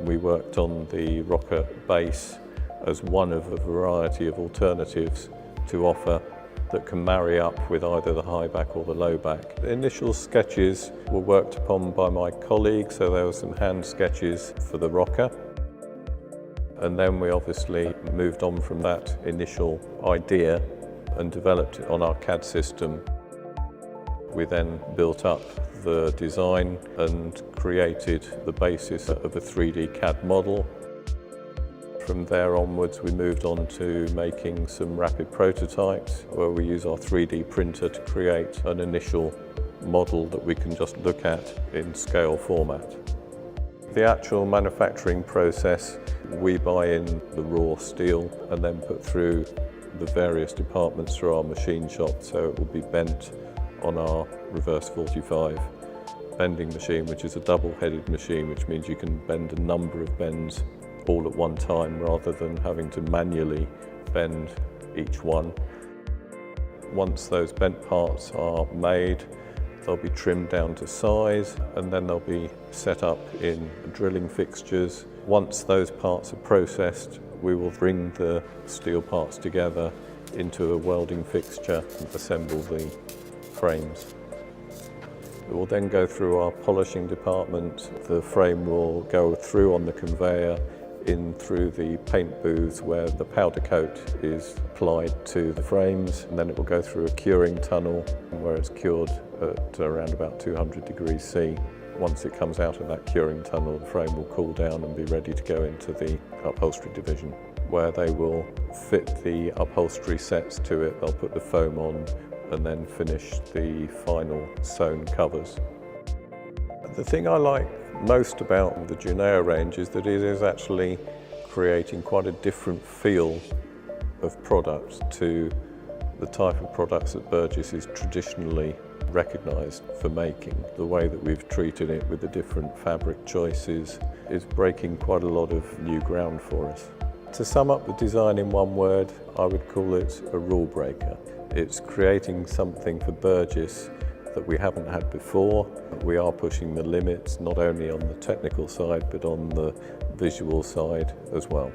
We worked on the rocker base as one of a variety of alternatives to offer that can marry up with either the high back or the low back. The initial sketches were worked upon by my colleagues, so there were some hand sketches for the rocker. And then we obviously moved on from that initial idea and developed it on our CAD system. We then built up the design and created the basis of a 3D CAD model. From there onwards, we moved on to making some rapid prototypes where we use our 3D printer to create an initial model that we can just look at in scale format. The actual manufacturing process, we buy in the raw steel and then put through the various departments through our machine shop, so it will be bent on our reverse 45 bending machine, which is a double-headed machine, which means you can bend a number of bends all at one time rather than having to manually bend each one. Once those bent parts are made, they'll be trimmed down to size and then they'll be set up in drilling fixtures. Once those parts are processed, we will bring the steel parts together into a welding fixture and assemble the frames. It will then go through our polishing department. The frame will go through on the conveyor in through the paint booths where the powder coat is applied to the frames, and then it will go through a curing tunnel where it's cured at around about 200 degrees C. Once it comes out of that curing tunnel, the frame will cool down and be ready to go into the upholstery division, where they will fit the upholstery sets to it. They'll put the foam on and then finish the final sewn covers. The thing I like most about the Juneo range is that it is actually creating quite a different feel of product to the type of products that Burgess is traditionally recognised for making. The way that we've treated it with the different fabric choices is breaking quite a lot of new ground for us. To sum up the design in one word, I would call it a rule breaker. It's creating something for Burgess that we haven't had before. We are pushing the limits, not only on the technical side, but on the visual side as well.